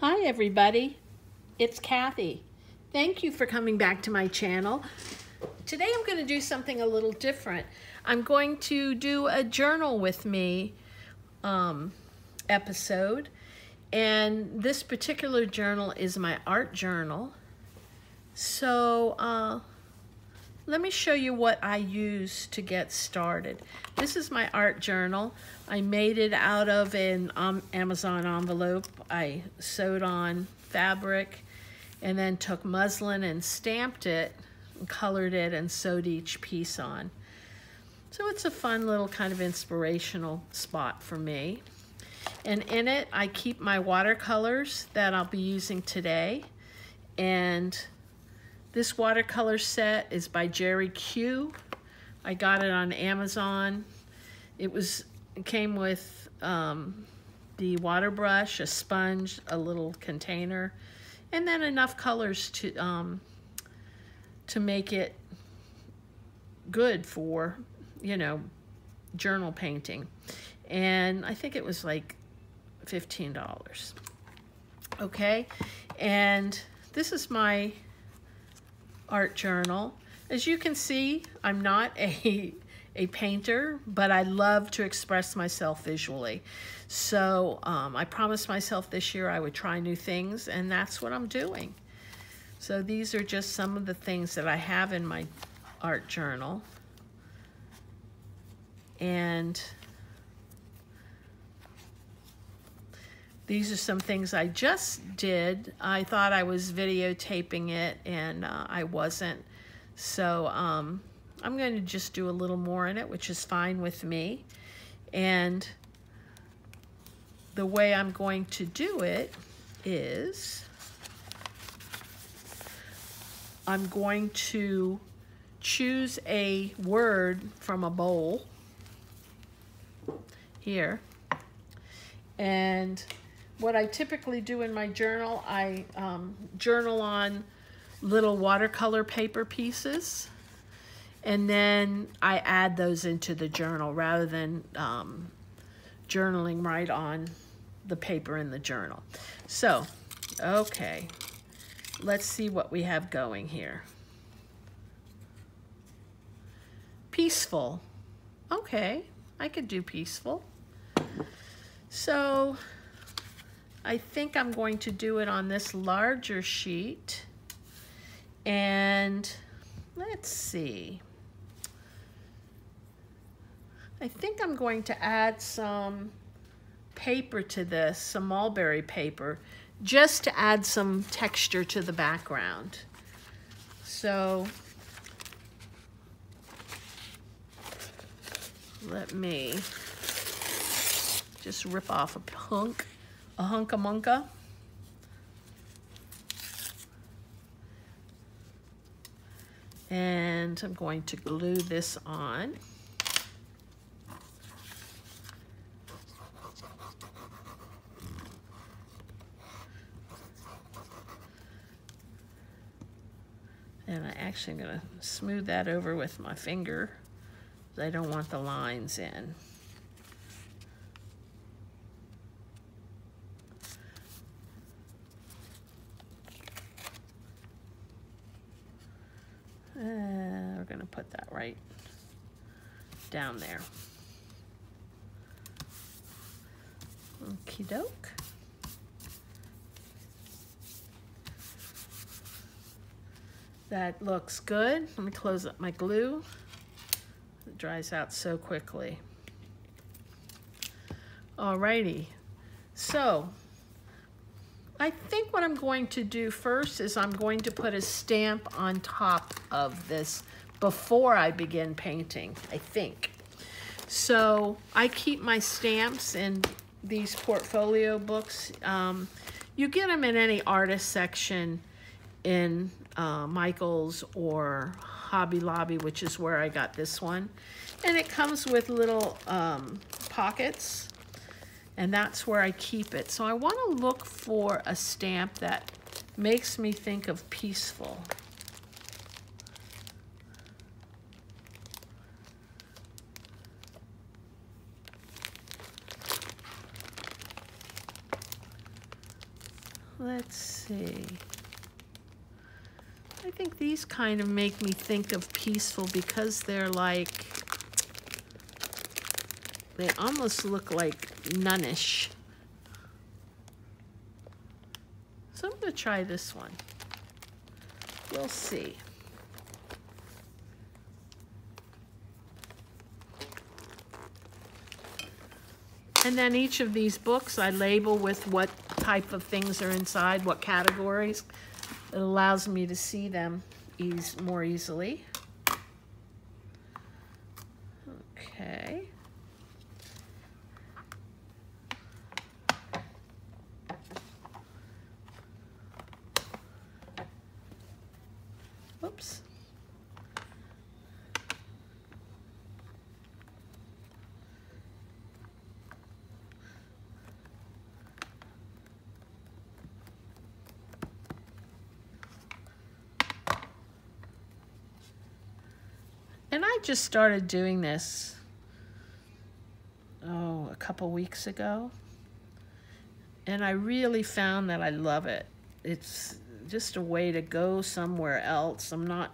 Hi everybody, it's Kathy. Thank you for coming back to my channel. Today I'm going to do something a little different. I'm going to do a journal with me episode, and this particular journal is my art journal. So let me show you what I use to get started. This is my art journal. I made it out of an Amazon envelope. I sewed on fabric and then took muslin and stamped it, and colored it, and sewed each piece on. So it's a fun little kind of inspirational spot for me. And in it, I keep my watercolors that I'll be using today. And this watercolor set is by Jerry Q. I got it on Amazon. It came with the water brush, a sponge, a little container, and then enough colors to make it good for, journal painting. And I think it was like $15. Okay, and this is my art journal. As you can see, I'm not a painter, but I love to express myself visually. So I promised myself this year I would try new things, and that's what I'm doing. So these are just some of the things that I have in my art journal. And these are some things I just did. I thought I was videotaping it, and I wasn't. So I'm going to just do a little more in it, which is fine with me. And the way I'm going to do it is I'm going to choose a word from a bowl here. And what I typically do in my journal, I journal on little watercolor paper pieces, and then I add those into the journal rather than journaling right on the paper in the journal. So, okay, let's see what we have going here. Peaceful. Okay, I could do peaceful. So I think I'm going to do it on this larger sheet. And let's see. I think I'm going to add some paper to this, some mulberry paper, just to add some texture to the background. So let me just rip off a hunk of munka. And I'm going to glue this on. And I actually am going to smooth that over with my finger, because I don't want the lines in. We're going to put that right down there. Okie doke. That looks good. Let me close up my glue. It dries out so quickly. Alrighty. So I think what I'm going to do first is I'm going to put a stamp on top of this before I begin painting, I think. So I keep my stamps in these portfolio books. You get them in any artist section in Michael's or Hobby Lobby, which is where I got this one. And it comes with little pockets. And that's where I keep it. So I want to look for a stamp that makes me think of peaceful. let's see. I think these kind of make me think of Peaceful because they're like, they almost look like nunnish. So I'm going to try this one. We'll see. And then each of these books I label with what type of things are inside, what categories. It allows me to see them more easily. Okay. Oops. And I just started doing this, a couple weeks ago. And I really found that I love it. It's just a way to go somewhere else. I'm not,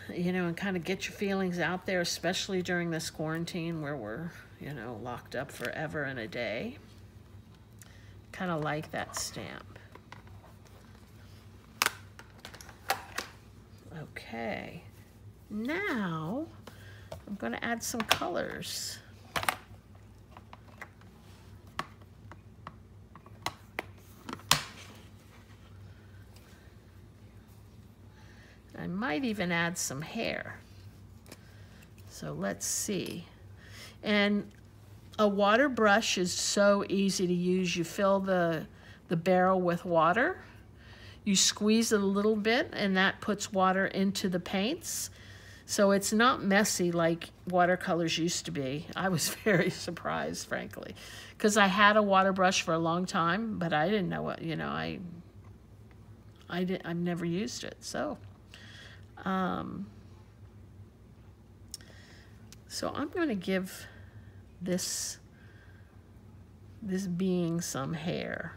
and kind of get your feelings out there, especially during this quarantine where we're, locked up forever and a day. Kind of like that stamp. Okay, now I'm going to add some colors. I might even add some hair. So let's see. And a water brush is so easy to use. You fill the barrel with water. You squeeze it a little bit, and that puts water into the paints. So it's not messy like watercolors used to be. I was very surprised, frankly, because I had a water brush for a long time, but I didn't know what, I've never used it. So I'm going to give this being some hair.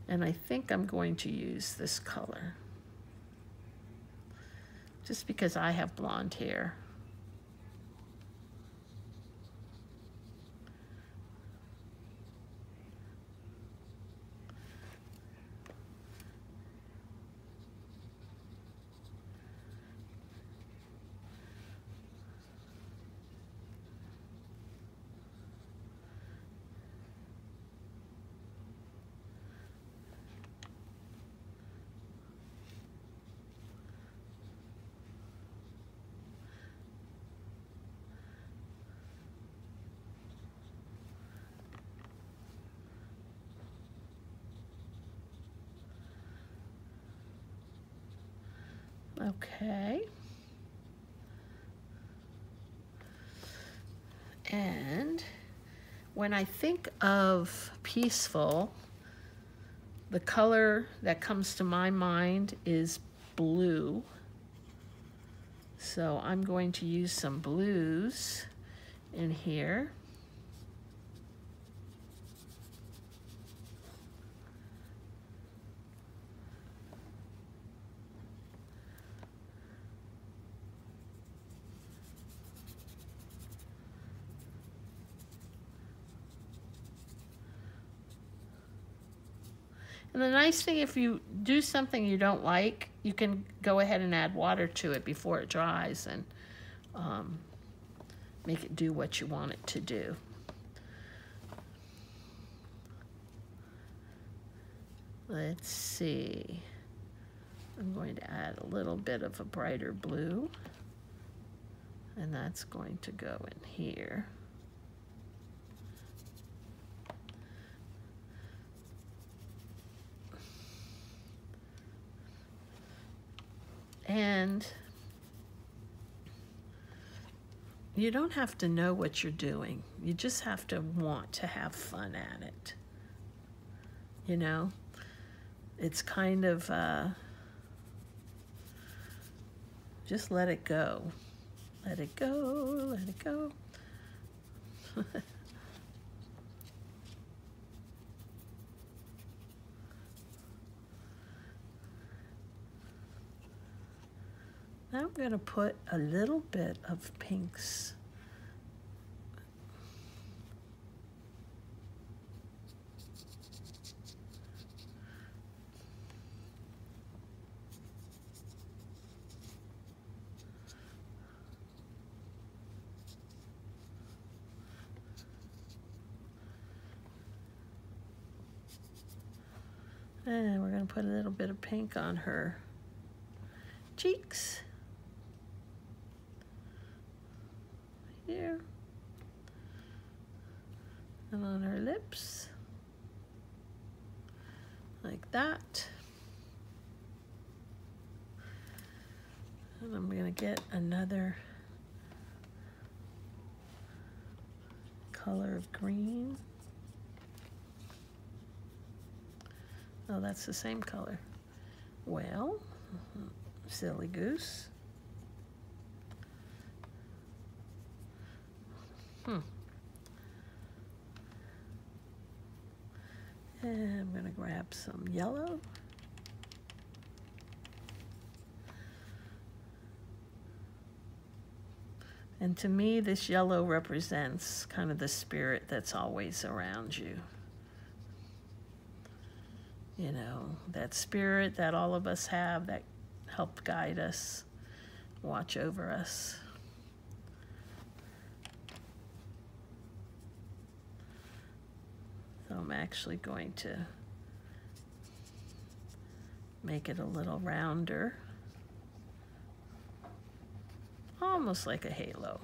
And I think I'm going to use this color. Just because I have blonde hair. Okay. And when I think of Peaceful, the color that comes to my mind is blue. So I'm going to use some blues in here. And the nice thing, if you do something you don't like, you can go ahead and add water to it before it dries and make it do what you want it to do. Let's see. I'm going to add a little bit of a brighter blue, and that's going to go in here. And you don't have to know what you're doing. You just have to want to have fun at it. It's kind of, just let it go. Let it go, let it go. Now I'm going to put a little bit of pinks. And we're going to put a little bit of pink on her cheeks. Here. And on her lips. Like that. And I'm going to get another color of green. Oh, that's the same color. Well, silly goose. And I'm going to grab some yellow. And to me, this yellow represents kind of the spirit that's always around you. You know, that spirit that all of us have that helped guide us, watch over us. So I'm actually going to make it a little rounder, almost like a halo.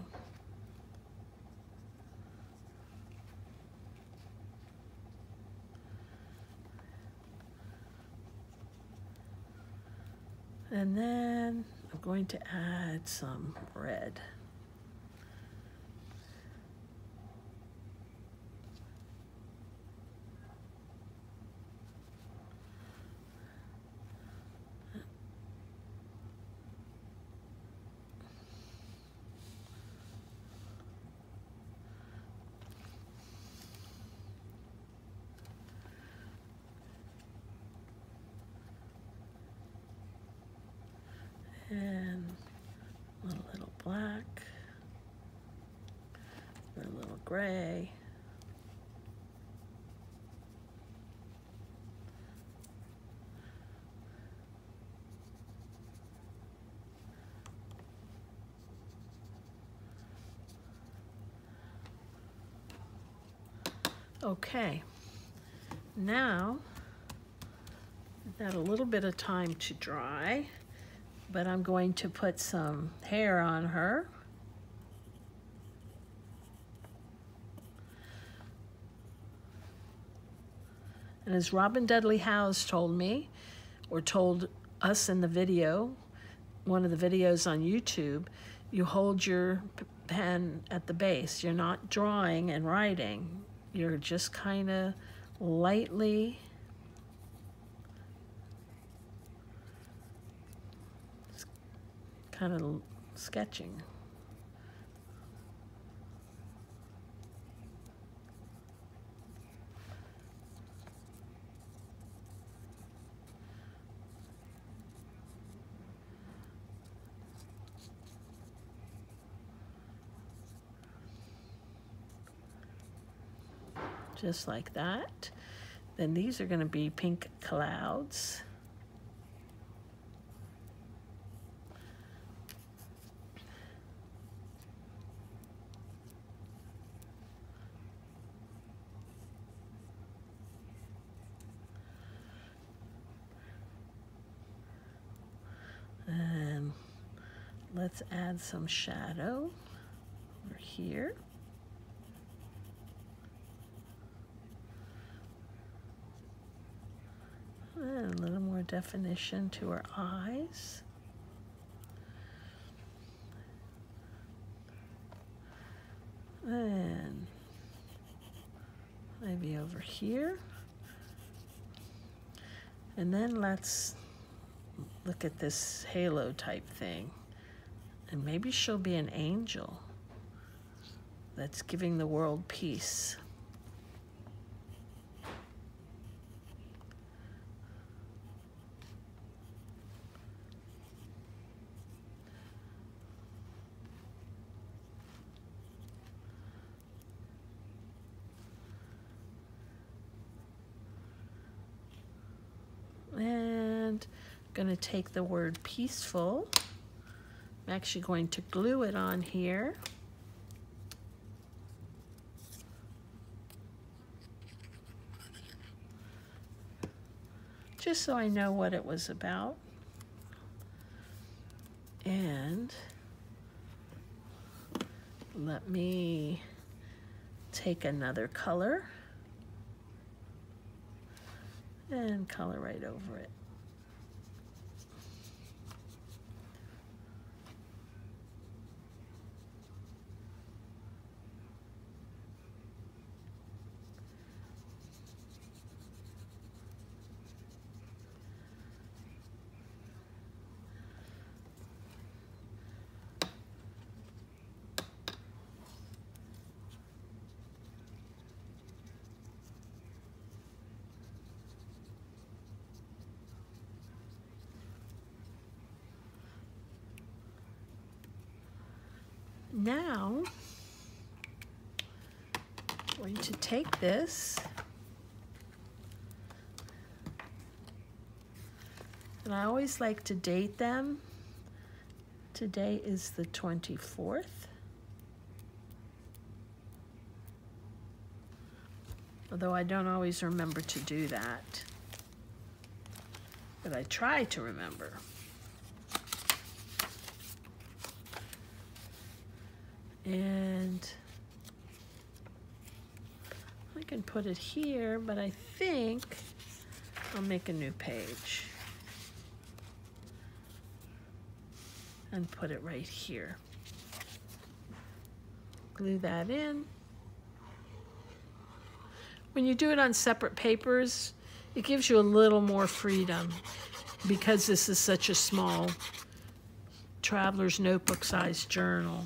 And then I'm going to add some red. And a little black, a little gray. Okay, now I've got a little bit of time to dry. But I'm going to put some hair on her. And as Robin Dudley Howes told me, or told us in the video, one of the videos on YouTube, you hold your pen at the base. You're not drawing and writing. You're just kind of lightly kind of sketching. Just like that. Then these are going to be pink clouds. And let's add some shadow over here. And a little more definition to her eyes. And maybe over here. And then let's look at this halo type thing. And maybe she'll be an angel that's giving the world peace. going to take the word peaceful. I'm actually going to glue it on here. Just so I know what it was about. And let me take another color and color right over it. Now, I'm going to take this and I always like to date them. Today is the 24th. Although I don't always remember to do that, but I try to remember. And I can put it here, but I think I'll make a new page and put it right here. Glue that in. When you do it on separate papers, it gives you a little more freedom because this is such a small traveler's notebook sized journal.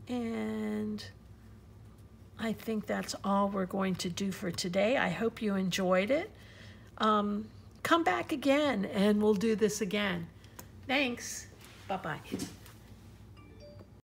And I think that's all we're going to do for today. I hope you enjoyed it. Come back again and we'll do this again. Thanks. Bye-bye.